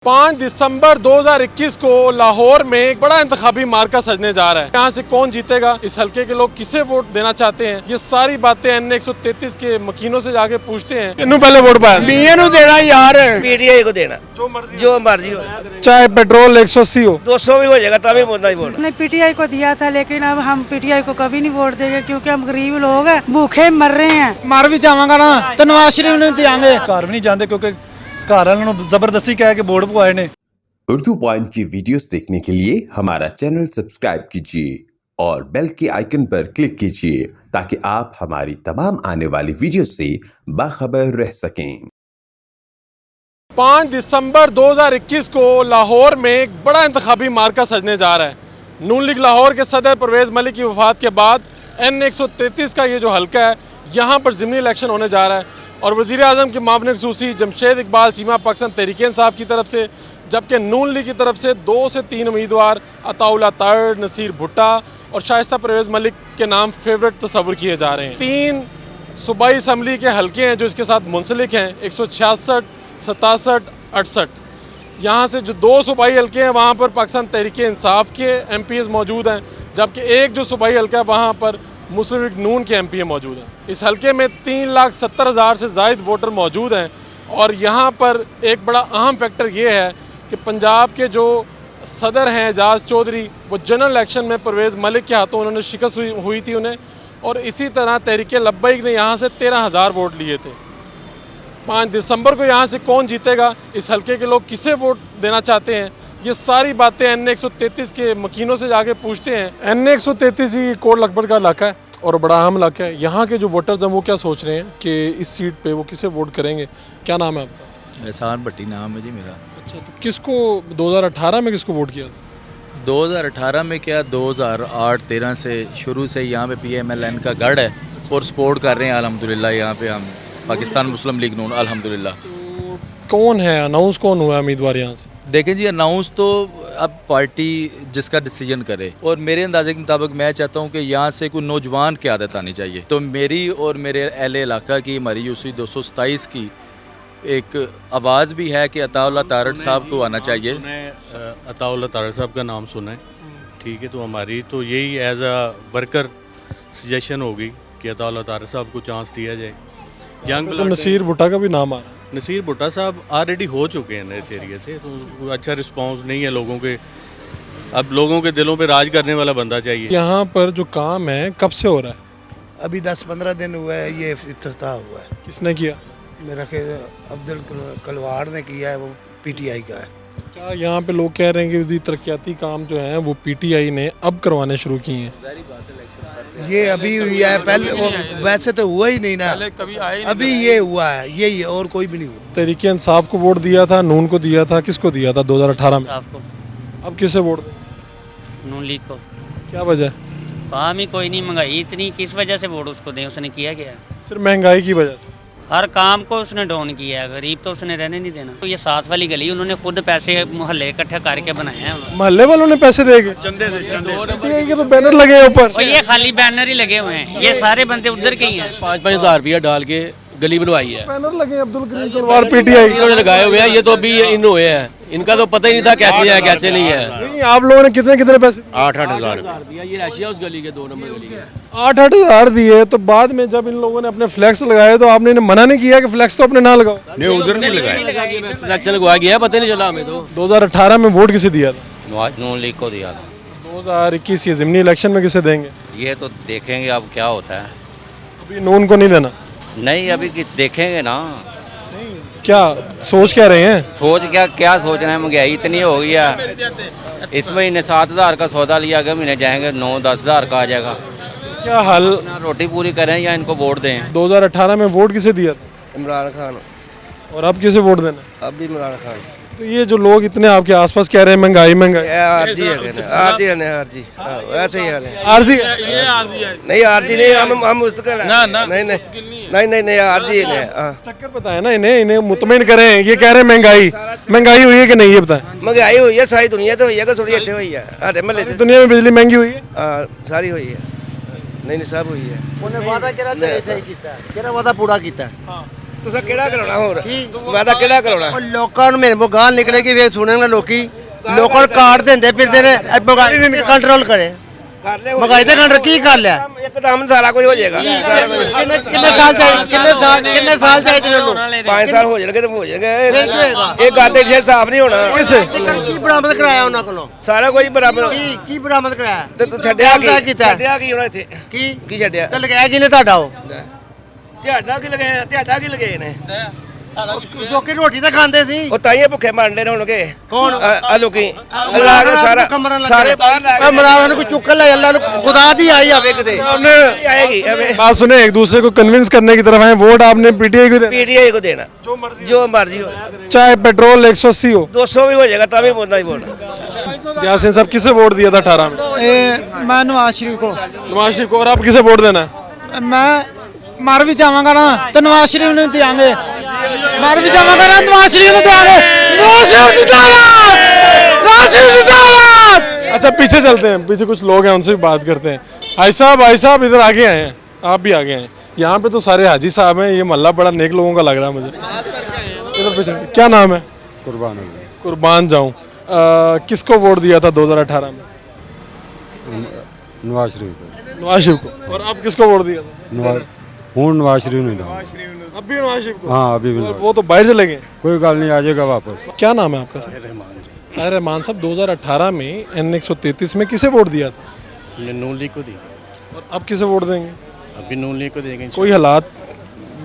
5 दिसंबर 2021 को लाहौर में एक बड़ा इंतखाबी मार्का सजने जा रहा है। यहाँ से कौन जीतेगा, इस हल्के के लोग किसे वोट देना चाहते हैं, ये सारी बातें NN 133 के मकीनों से जाके पूछते हैं। किन्नू पहले वोट पाया? बीए नु देना यार, पीटीआई को देना, जो मर्जी हो, चाहे पेट्रोल 180 हो, 200 भी हो जाएगा तभी बोलना ही बोलना। हमने पीटीआई को दिया था, लेकिन अब हम पीटीआई को कभी नहीं वोट देंगे क्योंकि हम गरीब लोग हैं, भूखे मर रहे हैं। मर भी जावांगा ना तो नवाज शरीफ नहीं देंगे, घर भी नहीं जाते क्योंकि घर वालों ने जबरदस्ती कह के वोट पवाए ने। उर्दू पॉइंट की वीडियोस देखने के लिए हमारा चैनल सब्सक्राइब कीजिए और बेल के आइकन पर क्लिक कीजिए ताकि आप हमारी तमाम आने वाली वीडियो से बाखबर रह सकें। 5 दिसंबर 2021 को लाहौर में एक बड़ा इंतखाबी मार्का सजने जा रहा है। नून लीग लाहौर के सदर परवेज़ मलिक की वफात के बाद NN 133 का ये जो हल्का है, यहाँ पर ज़िमनी इलेक्शन होने जा रहा है और वज़ीर आज़म के मामले ख़ुसूसी जमशेद इकबाल चीमा पाकिस्तान तहरीक इंसाफ की तरफ से, जबकि नून लीग की तरफ से 2 से 3 उम्मीदवार अताउल्ला तारड़, नसीर भुट्टा और शाइस्ता परवेज़ मलिक के नाम फेवरेट तस्वुर किए जा रहे हैं। 3 सूबाई असम्बली के हल्के हैं जो इसके साथ मुंसलिक हैं, 166, 67, 68। यहाँ से जो 2 सूबाई हल्के हैं वहाँ पर पाकिस्तान तहरीक इंसाफ के MPs मौजूद हैं, जबकि एक जो सूबाई हल्का है वहाँ पर मुस्लिम लीग नून के MP मौजूद हैं। इस हल्के में 3,70,000 से ज़ायद वोटर मौजूद हैं और यहाँ पर एक बड़ा अहम फैक्टर ये है कि पंजाब के जो सदर हैं एजाज चौधरी, वो जनरल इलेक्शन में परवेज़ मलिक के हाथों उन्होंने शिकस्त हुई थी उन्हें, और इसी तरह तहरीक लब्बैक ने यहाँ से 13,000 वोट लिए थे। 5 दिसंबर को यहाँ से कौन जीतेगा, इस हल्के के लोग किसे वोट देना चाहते हैं, ये सारी बातें NN 133 के मकीनों से जाके पूछते हैं। NN 133 ही कोट लखपत का इलाका है और बड़ा अहम इलाका है। यहाँ के जो वोटर्स हैं वो क्या सोच रहे हैं कि इस सीट पे वो किसे वोट करेंगे? क्या नाम है आपका? एहसान भट्टी नाम है जी मेरा। अच्छा, तो किसको 2018 में किसको वोट किया? 2018 में क्या, 2008-13 से शुरू से यहाँ पे PMLN का गढ़ है और सपोर्ट कर रहे हैं अल्हम्दुलिल्लाह। यहाँ पे हम पाकिस्तान मुस्लिम लीग नून अल्हम्दुलिल्लाह। तो कौन है, अनाउंस कौन हुआ उम्मीदवार यहाँ से? देखें जी, अनाउंस तो अब पार्टी जिसका डिसीजन करे, और मेरे अंदाजे के मुताबिक मैं चाहता हूँ कि यहाँ से कोई नौजवान की आदत आनी चाहिए। तो मेरी और मेरे अहले इलाका की, हमारी यूसी 227 की एक आवाज़ भी है कि अताउल्ला तारड़ साहब को आना चाहिए। अताउल्ला तारड़ साहब का नाम सुना है, ठीक है, तो हमारी तो यही एज अ वर्कर सजेशन होगी कि अताउल्ला तारड़ साहब को चांस दिया जाए। यंग तो नसीर भुट्टा का भी नाम आ रहा है। नसीर भुट्टा साहब ऑलरेडी हो चुके हैं इस एरिया से, तो अच्छा रिस्पांस नहीं है लोगों के। अब लोगों के दिलों पे राज करने वाला बंदा चाहिए। यहाँ पर जो काम है कब से हो रहा है? अभी 10-15 दिन हुआ है, ये इफ्तिताह हुआ है। किसने किया? मेरा ख्याल अब्दुल कलवाड़ ने किया है, वो PTI का है। क्या यहाँ पे लोग कह रहे हैं कि तरक्याती काम जो है वो PTI ने अब करवाने शुरू किए हैं? ये अभी हुई है, पहले वैसे तो हुआ ही नहीं ना, अभी ये हुआ है, यही और कोई भी नहीं हुआ। तहरीक इंसाफ को वोट दिया था, नून को दिया था, किसको दिया था 2018 में? को। अब किसे वोट दें? नून लीग को। क्या वजह? काम ही कोई नहीं, महंगाई इतनी, किस वजह से वोट उसको दें? उसने किया क्या? सिर्फ महंगाई की वजह से। हर काम को उसने डाउन किया है, गरीब तो उसने रहने नहीं देना। तो ये साथ वाली गली उन्होंने खुद पैसे मोहल्ले इकट्ठे करके बनाए हैं। मोहल्ले वालों ने पैसे देके PTI के तो बैनर लगे हैं ऊपर। और ये खाली बैनर ही लगे हुए हैं, ये सारे बंदे उधर के ही हैं। 5-5 हज़ार रुपया डाल के गली बनवाई है। बैनर लगे हैं अब्दुल करीम कलवार PTI इन्होंने लगाए हुए हैं, ये तो अभी इन हुए हैं, इनका तो पता ही नहीं था कैसे है कैसे नहीं है। नहीं, आप लोगों ने कितने कितने पैसे? 8-8 हज़ार रुपया। ये राशि है उस गली के, 2 नंबर गली के। 8-8 हज़ार दिए, तो बाद में जब इन लोगों ने अपने फ्लैक्स लगाए तो आपने इन्हें मना नहीं किया कि फ्लैक्स तो अपने ना लगाओ? नहीं, उधर नहीं लगाए, सिलेक्शन लगवा गया, पता नहीं चला हमें। तो 2018 में वोट किसे दिया था? नून लीग को दिया था। 2021 ये ज़िमनी इलेक्शन में किसे देंगे? ये तो देखेंगे अब क्या होता है। अभी नून को नहीं देना? नहीं, अभी देखेंगे ना। क्या सोच क्या रहे हैं? सोच क्या सोचना है, महंगाई इतनी हो गई है। इस महीने 7,000 का सौदा लिया, अगले महीने जाएंगे 9-10 हज़ार का आ जाएगा। क्या हाल? रोटी पूरी करें या इनको वोट दें? 2018 में वोट किसे दिया था? इमरान खान। और अब किसे वोट देना? अब भी इमरान खान। तो ये जो लोग इतने आपके आसपास कह रहे हैं महंगाई आरजी है, आरजी है, आरजी वैसे ही है। आरजी नहीं, आरजी नहीं, हम मुस्तकिल है। नहीं आरजी है। चक्कर बताए ना इन्हें मुतमिन करें। ये कह रहे हैं महंगाई हुई है कि नहीं, ये बताएं। महंगाई हुई है, सारी दुनिया तो हुई है, थोड़ी अच्छी हुई है। दुनिया में बिजली महंगी हुई है, सारी हुई है। नहीं सब हुई है। उन्हें वादा किया, सही किया, वादा पूरा किया। ਤੁਸੀਂ ਕਿਹੜਾ ਕਰਾਉਣਾ ਹੋਰ ਵਾਦਾ ਕਿਹੜਾ ਕਰਾਉਣਾ ਉਹ ਲੋਕਾਂ ਨੂੰ ਮੇਰੇ ਮੂੰਹ ਗਾਲ ਨਿਕਲੇਗੀ ਵੇ ਸੁਣਨਗੇ ਲੋਕੀ ਲੋਕਾਂ ਨੂੰ ਕਾਰਡ ਦਿੰਦੇ ਫਿਰਦੇ ਨੇ ਕੰਟਰੋਲ ਕਰੇ ਕਰ ਲੈ ਮਹਿੰਗਾਈ ਤੇ ਕੰਟਰੋਲ ਕੀ ਕਰ ਲਿਆ ਇੱਕਦਮ ਸਾਰਾ ਕੁਝ ਹੋ ਜਾਏਗਾ ਕਿੰਨੇ ਸਾਲ ਚਾਹੀਦੇ ਨੇ ਉਹਨੂੰ 5 ਸਾਲ ਹੋ ਜਾਣਗੇ ਤੇ ਹੋ ਜਾਣਗੇ ਇਹ ਗੱਲ ਤੇ ਹਿਸਾਬ ਨਹੀਂ ਹੋਣਾ ਕੀ ਬਰਾਮਦ ਕਰਾਇਆ ਉਹਨਾਂ ਕੋਲੋਂ ਸਾਰਾ ਕੁਝ ਬਰਾਬਰ ਕੀ ਬਰਾਮਦ ਕਰਾਇਆ ਤੇ ਤੂੰ ਛੱਡਿਆ ਕੀ ਕੀਤਾ ਛੱਡਿਆ ਕੀ ਉਹਨਾਂ ਇੱਥੇ ਕੀ ਛੱਡਿਆ ਤੇ ਲਗਾਇਆ ਕਿਨੇ ਤੁਹਾਡਾ ਉਹ ਤੁਹਾਡਾ ਕੀ ਲਗੇ ਨੇ ਲੋਕੀ ਰੋਟੀ ਤਾਂ ਖਾਂਦੇ ਸੀ ਉਹ ਤਾਈਏ ਭੁੱਖੇ ਮਰਦੇ ਨੇ ਹੁਣਗੇ ਕੌਣ ਆ ਲੋਕੀ ਲਾ ਕੇ ਸਾਰਾ ਸਾਰੇ ਬਾਹਰ ਲਾ ਕੇ ਮਰਾਵਾਂ ਨੂੰ ਕੋਈ ਚੁੱਕ ਲੈ ਅੱਲਾ ਨੂੰ ਖੁਦਾ ਦੀ ਆਈ ਆਵੇ ਕਿਤੇ आएगी बात सुने, एक दूसरे को कन्विंस करने की तरफ है। वोट आपने पीटीआई को देना, पीटीआई को देना जो मर्जी हो, चाहे पेट्रोल 180 हो, 200 भी हो जाएगा तभी बोलना ही बोलना। यासीन साहब किसे वोट दिया था 18 में? मैं नवाज शरीफ को। नवाज शरीफ को। और आप किसे वोट देना है? मैं मर भी जावांगा ना तो नवाज शरीफ ने देंगे, मर भी जावांगा ना नवाज शरीफ ने देंगे। नवाज शरीफ जिंदाबाद, नवाज शरीफ जिंदाबाद। अच्छा पीछे चलते हैं, पीछे कुछ लोग हैं उनसे भी बात करते हैं। भाई साहब इधर आगे आए हैं, आप भी आगे हैं। यहाँ पे तो सारे हाजी साहब हैं, ये मोहल्ला बड़ा नेक लोगों का लग रहा है मुझे। इधर पीछे क्या नाम है? कुर्बान जाऊँ। किसको वोट दिया था 2018 में? नवाज शरीफ नवाज शरीफ को। और आप किसको वोट दिया था? नवाज शरीफ ने अब भी नवाज शरीफ को? हाँ अभी भी। वो तो बाहर चले गए। कोई गल नहीं, आ जाएगा वापस। क्या नाम है आपका सर? रहमान साहब 2018 में N133 में किसे वोट दिया था? नून लीग को दिया। और अब किसे वोट देंगे? अभी नून लीग को देंगे। कोई हालात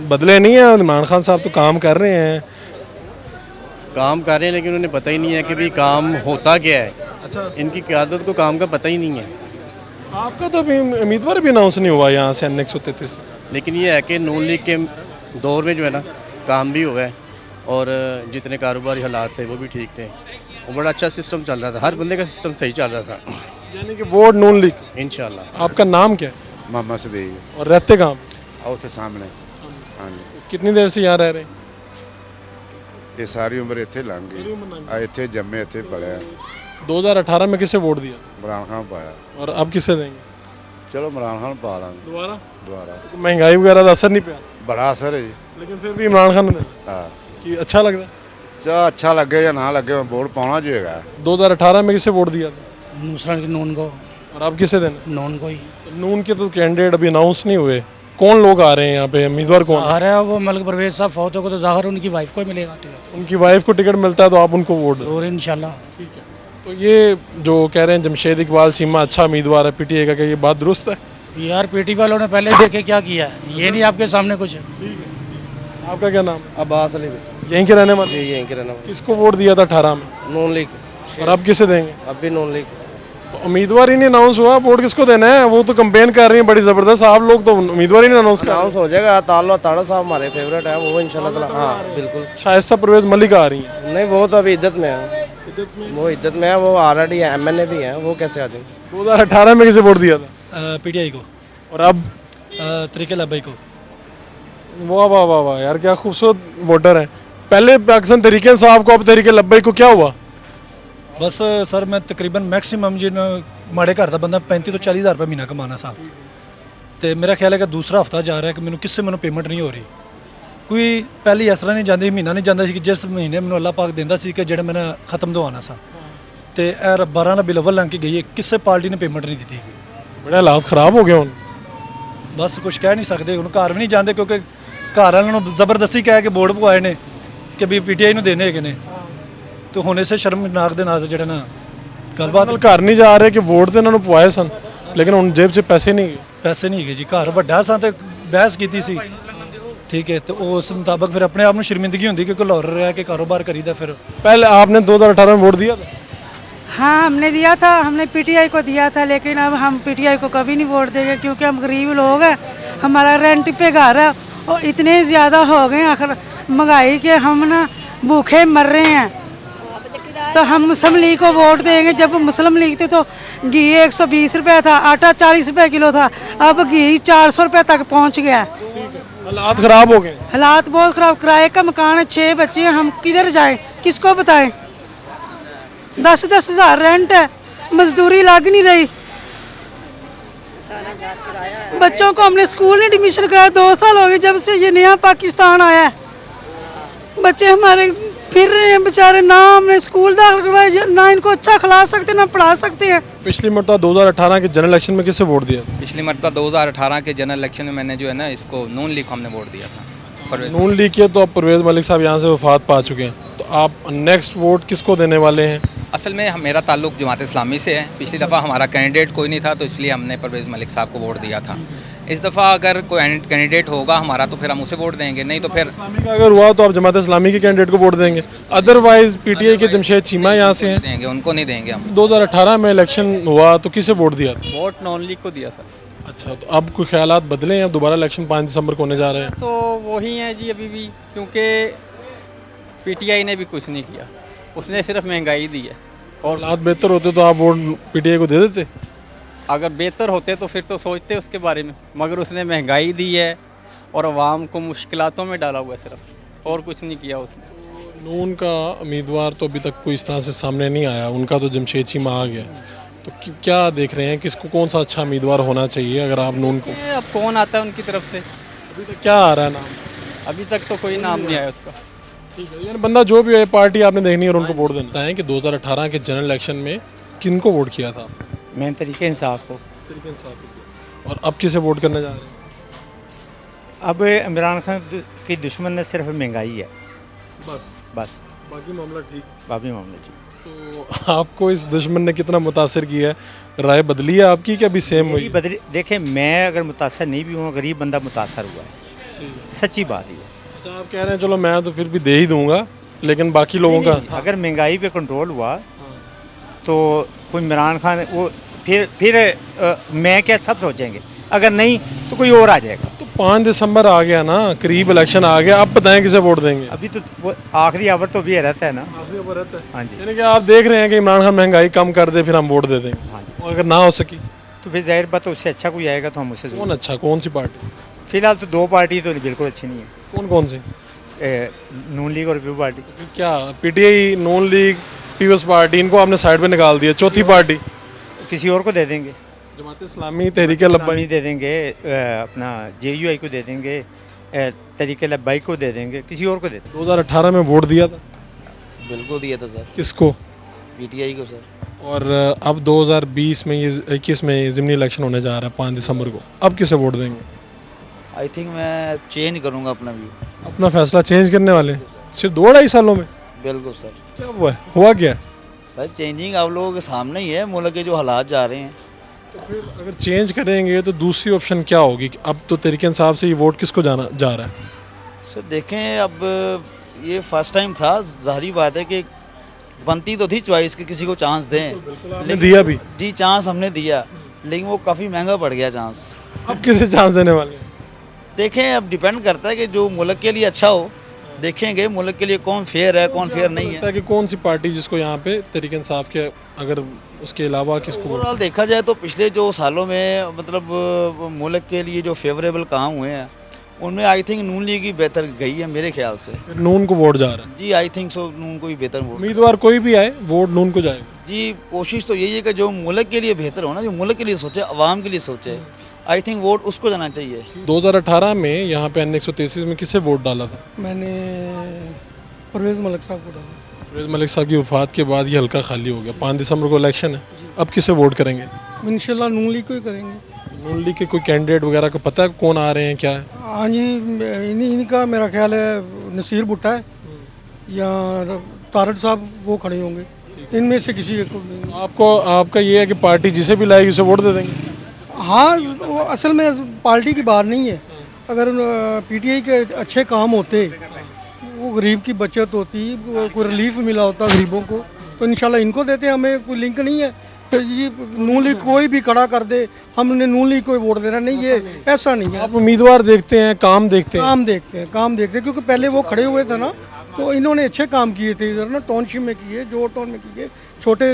बदले नहीं है? इमरान खान साहब तो काम कर रहे हैं, काम कर रहे हैं, लेकिन उन्हें पता ही नहीं है कि भाई काम होता क्या है। अच्छा, इनकी क़यादत को काम का पता ही नहीं है। आपका तो अभी उम्मीदवार भी अनाउंस नहीं हुआ यहाँ से N133। लेकिन ये है कि नून लीग के दौर में जो है ना काम भी हुआ है और जितने कारोबारी हालात थे वो भी ठीक थे, वो बड़ा अच्छा सिस्टम चल रहा था, हर बंदे का सिस्टम सही चल रहा था। यानी कि वोट नून लीग। इंशाल्लाह। आपका नाम क्या है? मोहम्मद सदीक। और रहते कहाँ? उसे सामने। हाँ जी। कितनी देर से यहाँ रह रहे हैं? ये सारी उम्र इतने लंघ गई, इतने जम्मे इतने पढ़े। 2018 में किसे वोट दिया? इमरान खान पाया। और अब किसे देंगे? चलो इमरान खान पा लेंगे दोबारा। महंगाई वगैरह का असर नहीं पाया? बड़ा असर है जी, लेकिन फिर भी इमरान खान ने हाँ कि अच्छा लग रहा है। चाहे अच्छा लगे या ना लगे वोट पाना जो है। 2018 में किसे वोट दिया था? नून को। और अब किसे देना? नून को ही। नून के तो कैंडिडेट अभी अनाउंस नहीं हुए। कौन लोग आ रहे हैं यहाँ पे, उम्मीदवार कौन आ रहा है? वो मलिक परवेज साहब फौत को तो जाहिर उनकी वाइफ को ही मिलेगा टिकट। उनकी वाइफ को टिकट मिलता है तो आप उनको वोट दें। और इंशाल्लाह। ठीक है। तो ये जो कह रहे हैं जमशेद इकबाल चीमा अच्छा उम्मीदवार है पीटीआई का, क्या ये बात दुरुस्त है? यार पीटी वालों ने पहले देखे क्या किया है, ये नहीं आपके सामने कुछ। आपका क्या नाम? अब्बास अली। यहीं के रहने वाले? जी यहीं के रहने वाले। किसको वोट दिया था 18 में? नून लीग। और अब किसे देंगे? अब भी नून लीग। तो उम्मीदवार ही नहीं अनाउंस हुआ, वोट किसको देना है? वो तो कंपेन कर रही है बड़ी जबरदस्त, आप लोग तो उम्मीदवार ही नहीं अनाउंस कर रहे। अनाउंस हो जाएगा। ताड़ा साहब हमारे फेवरेट है, वो इंशाल्लाह। हाँ बिल्कुल। शाइस्ता परवेज मलिक आ रही है। नहीं वो तो अभी इद्दत में है, वो इद्दत में है, वो ऑलरेडी MNA भी है, वो कैसे आ जाएंगे? 2018 में किसे वोट दिया था? पीटीआई को। और अब? तरीके लब्बई को। वाह वाह वाह वाह यार, क्या खूबसूरत वोटर है। पहले पाकिस्तान तरीके साहब को, अब तरीके लब्बई को, क्या हुआ? बस सर मैं तकरीबन मैक्सिमम जिन माड़े घर का बंदा 35 तो 40 हज़ार रुपये महीना कमाना सा, तो मेरा ख्याल है कि दूसरा हफ्ता जा रहा है कि मैंने किससे मैंने पेमेंट नहीं हो रही। कोई पहली इस तरह नहीं जाती, महीना नहीं जाता कि जिस महीने मैंने अल्लाह पाक देंदा सी कि जेड़ा मैंने खत्म दवाना सा, तो 12 रबी अव्वल लंघ के गई है, किसी पार्टी ने पेमेंट नहीं दी। बड़े हालात खराब हो गए हूँ। बस कुछ कह नहीं सकते, हूँ घर भी नहीं जाते क्योंकि घर वालों जबरदस्ती कह के वोट पवाए ने कि भी पीटीआई को देने है ने, तो होने से शर्मनाक दे नाल जेड़ा ना गलबात। घर नहीं जा रहे कि वोट तो इन्होंने पवाए सन, लेकिन उन जेब से पैसे नहीं गए। पैसे नहीं गए जी, घर वड्डा सा तो बहस की सी, ठीक है, तो उस मुताबिक फिर अपने आप में शर्मिंदगी होती क्योंकि लाहौर रह के कारोबार करीदा। फिर पहले आपने 2018 में वोट दिया था? हाँ हमने दिया था, हमने पीटीआई को दिया था, लेकिन अब हम पीटीआई को कभी नहीं वोट देंगे क्योंकि हम गरीब लोग हैं, हमारा रेंट पे घर है और इतने ज़्यादा हो गए आखिर महंगाई के, हम ना भूखे मर रहे हैं। तो हम मुस्लिम लीग को वोट देंगे। जब मुस्लिम लीग थे तो घी 120 रुपये था, आटा 40 रुपये किलो था, अब घी 400 रुपये तक पहुंच गया। हालात ख़राब हो गए। हालात बहुत ख़राब। किराए का मकान है, 6 बच्चे हैं, हम किधर जाएं, किसको बताएं? 10-10 हज़ार रेंट है, मजदूरी लग नहीं रही। बच्चों को हमने स्कूल में एडमिशन कराया, 2 साल हो गए जब से ये नया पाकिस्तान आया है। बच्चे हमारे फिर रहे हैं बेचारे, ना हमने स्कूल दाखिल करवाया, ना इनको अच्छा खिला सकते ना पढ़ा सकते हैं। पिछली मरतबा 2018 के जनरल इलेक्शन में किसे वोट दिया? पिछली मरतबा 2018 के जनरल इलेक्शन में मैंने जो है ना इसको नून लीग को हमने वोट दिया था। नून लीग के तो अब परवेज़ मलिक साहब यहाँ से वफात पा चुके हैं, तो आप नेक्स्ट वोट किसको देने वाले हैं? असल में मेरा ताल्लुक जमात इस्लामी से है। पिछली दफ़ा हमारा कैंडिडेट कोई नहीं था तो इसलिए हमने परवेज़ मलिक साहब को वोट दिया था। इस दफ़ा अगर कोई कैंडिडेट होगा हमारा तो फिर हम उसे वोट देंगे, नहीं तो फिर इस्लामी का अगर हुआ तो आप जमात इस्लामी के कैंडिडेट को वोट देंगे, अदरवाइज पीटीआई के जमशेद चीमा यहाँ से हैं, देंगे, उनको नहीं देंगे हम। 2018 में इलेक्शन हुआ तो किसे वोट दिया? वोट नॉन लीग को दिया था। अच्छा, तो अब कोई ख्यालात बदले हैं? अब दोबारा इलेक्शन 5 दिसंबर को होने जा रहे हैं। तो वही है जी अभी भी, क्योंकि पीटीआई ने भी कुछ नहीं किया, उसने सिर्फ महंगाई दी है। और हालात बेहतर होते तो आप वोट पीटीआई को दे देते? अगर बेहतर होते तो फिर तो सोचते उसके बारे में, मगर उसने महंगाई दी है और आवाम को मुश्किलातों में डाला हुआ है सिर्फ, और कुछ नहीं किया उसने। नून का उम्मीदवार तो अभी तक कोई इस तरह से सामने नहीं आया, उनका तो जमशेद चीमा आ गया, तो क्या देख रहे हैं किसको, कौन सा अच्छा उम्मीदवार होना चाहिए अगर आप नून को? अब कौन आता है उनकी तरफ से? अभी तक क्या आ रहा है नाम? अभी तक तो कोई नाम नहीं आया उसका। ठीक है, यानी बंदा जो भी है पार्टी आपने देखनी है और उनको वोट देना है। कि 2018 के जनरल इलेक्शन में किनको वोट किया था? मैंने तरीके इंसाफ को। तरीके इंसाफ को। और अब किसे वोट करने जा रहे हैं? अब इमरान खान की दुश्मन ने सिर्फ महंगाई है, बस बाकी मामला ठीक। बाकी मामले ठीक। तो आपको इस दुश्मन ने कितना मुतासिर किया है? राय बदली है आपकी कि अभी सेम हुई? बदली, देखें मैं अगर मुतासर नहीं भी हूँ, गरीब बंदा मुतासर हुआ है, सच्ची बात है। अच्छा, आप कह रहे हैं चलो मैं तो फिर भी दे ही दूंगा, लेकिन बाकी लोगों का अगर महंगाई पे कंट्रोल हुआ तो कोई इमरान खान वो फिर मैं क्या सब सोचेंगे, अगर नहीं तो कोई और आ जाएगा। तो 5 दिसंबर आ गया ना, करीब इलेक्शन आ गया, अब बताएं किसे वोट देंगे? अभी तो वो आखिरी आवर तो भी रहता है ना। आखिरी आवर रहता है। हाँ जी। यानी कि आप देख रहे हैं कि इमरान खान महंगाई कम कर दे फिर हम वोट दे देंगे। हाँ जी। और अगर ना हो सकी तो फिर जाहिर बात है उससे अच्छा कोई आएगा तो हम उसे। कौन अच्छा, कौन सी पार्टी? फिलहाल तो 2 पार्टी तो बिल्कुल अच्छी नहीं है। कौन कौन सी? नून लीग और पीपल्स पार्टी। क्या पीटीआई, नून लीग, पीपल्स पार्टी, इनको आपने साइड पे निकाल दिया? चौथी पार्टी किसी और को दे देंगे, जमात इस्लामी, तहरीके लब्बाई दे देंगे, अपना जेयूआई को दे देंगे, तहरीके लब्बाई को दे देंगे, किसी और को दे देंगे। 2018 में वोट दिया था? बिल्कुल दिया था सर। किसको? पीटीआई को सर। और अब 2020 में, ये 21 में ज़िमनी इलेक्शन होने जा रहा है 5 दिसंबर को, अब किसे वोट देंगे? आई थिंक मैं चेंज करूँगा अपना व्यू। अपना फैसला चेंज करने वाले हैं सिर्फ 2-2.5 सालों में? बिल्कुल सर। क्या हुआ है, हुआ क्या? सर चेंजिंग आप लोगों के सामने ही है, मुल्क के जो हालात जा रहे हैं। तो फिर अगर चेंज करेंगे तो दूसरी ऑप्शन क्या होगी? कि अब तो तरीके इंसाफ से ये वोट किसको जाना जा रहा है? सर देखें, अब ये फर्स्ट टाइम था, ज़ाहिरी बात है कि बनती तो थी चॉइस कि किसी को चांस दें, लेकिन दिया भी जी, चांस हमने दिया, लेकिन वो काफ़ी महंगा पड़ गया चांस। अब किसे चांस देने वाले हैं? देखें, अब डिपेंड करता है कि जो मुल्क के लिए अच्छा हो, देखेंगे मुल्क के लिए कौन फेयर है कौन फेयर नहीं है। कि कौन सी पार्टी जिसको यहाँ पे तरीके इंसाफ के, अगर उसके अलावा किसको? ओवरऑल देखा जाए तो पिछले जो सालों में मतलब मुल्क के लिए जो फेवरेबल काम हुए हैं उनमें आई थिंक नून लीग ही बेहतर गई है मेरे ख्याल से। नून को वोट जा रहा है? जी आई थिंक सो, नून को ही बेहतर वोट। उम्मीदवार कोई भी आए वोट नून को जाएगा? जी कोशिश तो यही है कि जो मुल्क के लिए बेहतर हो ना, जो मुल्क के लिए सोचे, आवाम के लिए सोचे, आई थिंक वोट उसको जाना चाहिए। 2018 में यहाँ पे N133 में किसे वोट डाला था? मैंने परवेज़ मलिक साहब को डाला। परवेज़ मलिक साहब की वफात के बाद ये हल्का खाली हो गया, 5 दिसंबर को इलेक्शन है, अब किसे वोट करेंगे? इंशाल्लाह नून लीग को ही करेंगे। नून लीग के कोई कैंडिडेट वगैरह को पता है कौन आ रहे हैं क्या है? हाँ जी, इनका मेरा ख्याल है नसीर भुट्टा है या तारड़ साहब, वो खड़े होंगे, इनमें से किसी एक को। आपका ये है कि पार्टी जिसे भी लाएगी उसे वोट दे देंगे? हाँ, वो असल में पार्टी की बात नहीं है। अगर पीटीआई के अच्छे काम होते, वो गरीब की बचत होती, कोई रिलीफ मिला होता गरीबों को, तो इंशाल्लाह इनको देते। हमें कोई लिंक नहीं है तो ये नून लीग कोई भी खड़ा कर दे हमने नून लीग को वोट देना, नहीं, ये ऐसा नहीं है। आप उम्मीदवार देखते हैं, काम देखते हैं? काम देखते हैं क्योंकि पहले वो खड़े हुए थे ना, तो इन्होंने अच्छे काम किए थे इधर ना, टाउनशिप में किए, जोर टाउन में किए, छोटे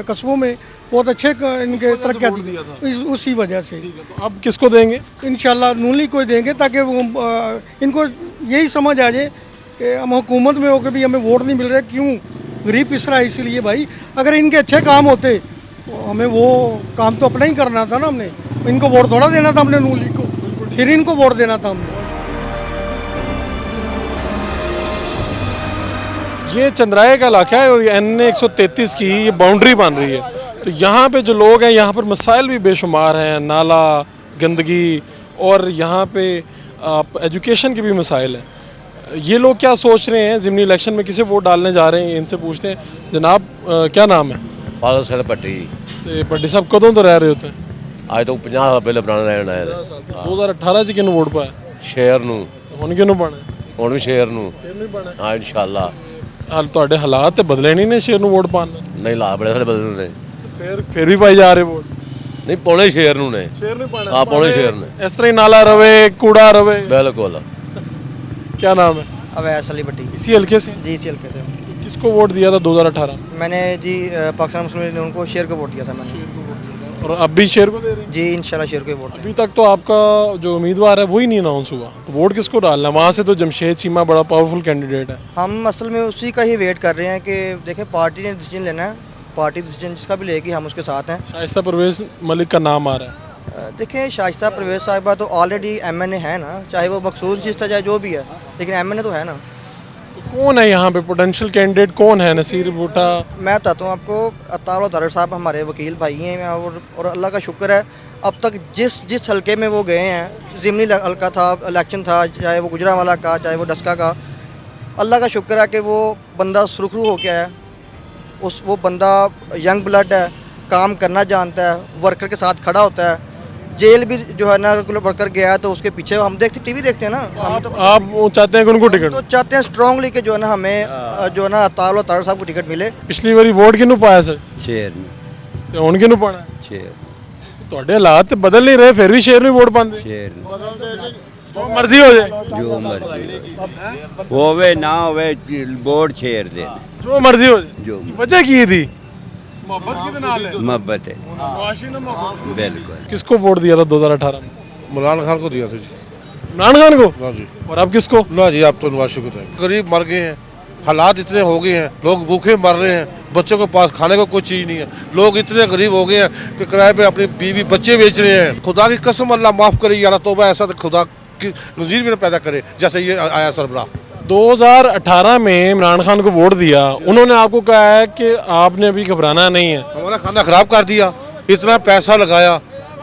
कस्बों में बहुत अच्छे इनके तरक्या दी, उसी वजह से। तो अब किसको देंगे? इंशाल्लाह नून लीग को देंगे, ताकि इनको यही समझ आ जाए कि हम हुकूमत में होकर भी हमें वोट नहीं मिल रहा, क्यों गरीब पिस रहा है। इसलिए भाई अगर इनके अच्छे काम होते तो हमें वो काम तो अपना ही करना था ना, हमने इनको वोट थोड़ा देना था हमने नून लीग को, फिर इनको वोट देना था हमने। ये चंद्राया का इलाका है और NA 133 की ये बाउंड्री बन रही है, तो यहाँ पे जो लोग हैं यहाँ पर मसाइल भी बेशुमार हैं, नाला, गंदगी और यहाँ पे एजुकेशन के भी मसाइल हैं। ये लोग क्या सोच रहे हैं, ज़िमनी इलेक्शन में किसे वोट डालने जा रहे हैं, इनसे पूछते हैं। जनाब क्या नाम है? पालो सर पट्टी तो भट्टी साहब कदों तो रह रहे होते हैं? आज तो 50 साल पहले पुराना रहना है। 2018 च किन वोट पाया? शेर नू हुण किनू पाना? हुण भी शेर नू। हाँ इंशाल्लाह। हाल ਤੁਹਾਡੇ ਹਾਲਾਤ ਤੇ ਬਦਲੇ ਨਹੀਂ ਨੇ ਸ਼ੇਰ ਨੂੰ ਵੋਟ ਪਾਣ ਨਾਲ? नहीं ला बड़े सारे बदल ने। ਫਿਰ ਵੀ ਪਾਈ ਜਾ ਰਹੇ ਵੋਟ? नहीं पौने शेर नू ने। शेर नहीं पाना? हाँ पौने शेर ने। इस तरह ही नाला रवे, कूड़ा रवे। बिल्कुल। क्या नाम है? अवैस अली भट्टी। इसी हल्के से? जी इसी हल्के से। किसको वोट दिया था 2018? मैंने जी पाकिस्तान मुस्लिम लीग ने उनको शेर को वोट दिया था मैंने। और अब भी शेर को दे रहे हैं? जी इंशाल्लाह शेर को ही वोट। अभी तक तो आपका जो उम्मीदवार है वही नहीं अनाउंस हुआ, तो वोट किसको डालना? वहाँ से तो जमशेद चीमा बड़ा पावरफुल कैंडिडेट है। हम असल में उसी का ही वेट कर रहे हैं कि देखें पार्टी ने डिसीजन लेना है, पार्टी डिसीजन जिसका भी लेगी हम उसके साथ हैं। शाइस्ता परवेज़ मलिक का नाम आ रहा है। देखिए शाइस्ता परवेज़ साहिबा तो ऑलरेडी MNA है ना, चाहे वो मखसूस चीज़ था चाहे जो भी है, लेकिन MNA तो है ना। कौन है यहाँ पे पोटेंशियल कैंडिडेट कौन है? नसीर भुट्टा? मैं बताता हूँ आपको, अतार तारड़ साहब हमारे वकील भाई हैं और अल्लाह का शुक्र है अब तक जिस हलके में वो गए हैं, ज़िमनी हल्का था, इलेक्शन था, चाहे वो गुजरांवाला का चाहे वो डस्का का, अल्लाह का शुक्र है कि वो बंदा सुरखरू हो गया है। वो बंदा यंग ब्लड है, काम करना जानता है, वर्कर के साथ खड़ा होता है। जेल भी जो है ना वर्कर गया है तो उसके पीछे हम टीवी देखते हैं ना। हम तो आप चाहते हैं कि उनको टिकट? तो चाहते हैं स्ट्रांगली कि जो है ना हमें जो है ना तालो तार साहब को टिकट मिले। पिछली बारी वोट किनू पाया सर? शेर ते हुण किनू पाना? शेर। ਤੁਹਾਡੇ ਹਾਲਾਤ ਤੇ ਬਦਲ ਨਹੀਂ ਰਹੇ, ਫਿਰ ਵੀ ਸ਼ੇਰ ਨੂੰ ਵੋਟ ਪਾਉਂਦੇ? शेर ਜੋ ਮਰਜ਼ੀ ਹੋ ਜਾਏ, जो मर्जी होवे ना होवे वोट शेर दे। ਜੋ ਮਰਜ਼ੀ ਹੋ ਜਾਏ। जो ਵਜ੍ਹਾ ਕੀ थी? मोहब्बत कितने नाल है? मोहब्बत है नवाशी ने मोहब्बत। बिल्कुल। किसको वोट दिया था 2018 में? इमरान खान को दिया था जी। इमरान खान को? ना जी। और अब किसको? ना जी आप तो नवाशी को दें। गरीब मर गए हैं, हालात इतने हो गए हैं, लोग भूखे मर रहे हैं, बच्चों के पास खाने को कोई चीज़ नहीं है, लोग इतने गरीब हो गए हैं कि किराए पे अपनी बीवी बच्चे बेच रहे हैं। खुदा की कसम अल्लाह माफ़ करे यार, तौबा ऐसा तो खुदा की नज़ीर भी न पैदा करे जैसे ये आया सरबराह। 2018 में इमरान खान को वोट दिया, उन्होंने आपको कहा है कि आपने अभी घबराना नहीं है। हमारा खाना खराब कर दिया, इतना पैसा लगाया,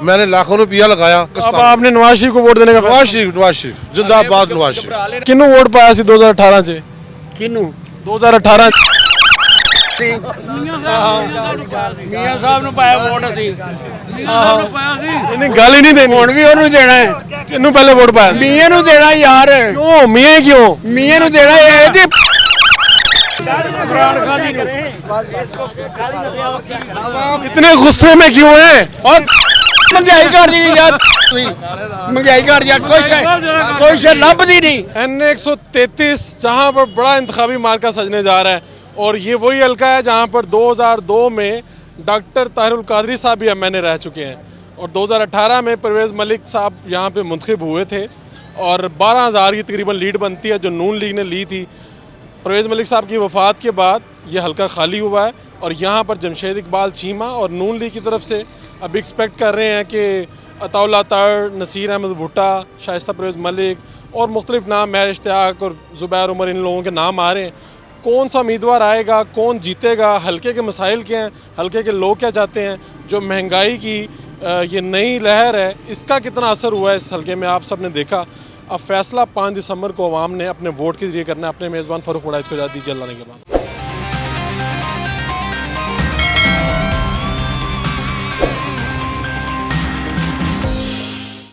मैंने लाखों रुपया लगाया। अब आपने नवाज शरीफ को वोट देने का? नवाज शरीफ जिंदाबाद। नवाज शरीफ किनू वोट पाया सी 2018 से? किनू 2018 ਮੀਆਂ ਸਾਹਿਬ ਨੂੰ ਪਾਇਆ ਵੋਟ ਅਸੀਂ ਇਹਨੇ ਗੱਲ ਹੀ ਨਹੀਂ ਦੇਣੀ। ਹੁਣ ਵੀ ਉਹਨੂੰ ਦੇਣਾ ਹੈ। ਕਿਹਨੂੰ ਪਹਿਲੇ ਵੋਟ ਪਾਇਆ? ਮੀਆਂ ਨੂੰ ਦੇਣਾ ਯਾਰ। ਕਿਉਂ ਮੀਆਂ ਕਿਉਂ? ਮੀਆਂ ਨੂੰ ਦੇਣਾ ਇਹਦੀ इतने गुस्से में क्यों है? और महंगाई कर दी यार, महंगाई कर दिया, कोई शे लभदी नहीं। NA 133 जहां पर बड़ा इंतखाबी मार्का सजने जा रहा है, और ये वही हल्का है जहां पर 2002 में डॉक्टर ताहिरुल कादरी साहब भी MNA रह चुके हैं, और 2018 में परवेज़ मलिक साहब यहाँ पे मुंतखब हुए थे, और 12,000 की तकरीबन लीड बनती है जो नून लीग ने ली थी। परवेज़ मलिक साहब की वफ़ात के बाद ये हल्का खाली हुआ है, और यहाँ पर जमशेद इकबाल चीमा और नून लीग की तरफ से अब एक्सपेक्ट कर रहे हैं कि अताउल्लाह तार, नसीर अहमद भुट्टा, शाइस्ता परवेज़ मलिक और मुख्तलिफ नाम, महर इश्तियाक और ज़ुबैर उमर, इन लोगों के नाम आ रहे हैं। कौन सा उम्मीदवार आएगा, कौन जीतेगा, हल्के के मसाइल क्या हैं, हल्के के लोग क्या चाहते हैं, जो महंगाई की ये नई लहर है इसका कितना असर हुआ है इस हल्के में, आप सब ने देखा। अब फैसला 5 दिसंबर को अवाम ने अपने वोट के जरिए करना है। अपने मेज़बान फ़ारूक वड़ाइद को इजाज़त दीजिए अल्लाह के बाद।